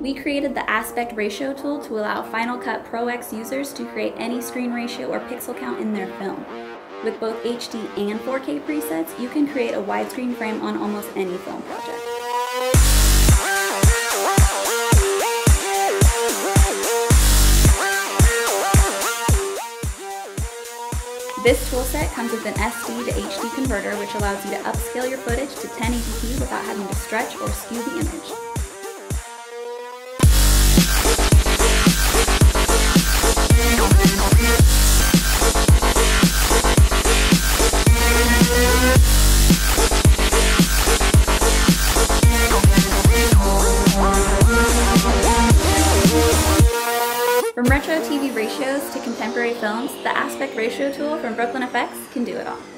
We created the aspect ratio tool to allow Final Cut Pro X users to create any screen ratio or pixel count in their film. With both HD and 4K presets, you can create a widescreen frame on almost any film project. This toolset comes with an SD to HD converter, which allows you to upscale your footage to 1080p without having to stretch or skew the image. From retro TV ratios to contemporary films, the aspect ratio tool from Brooklyn FX can do it all.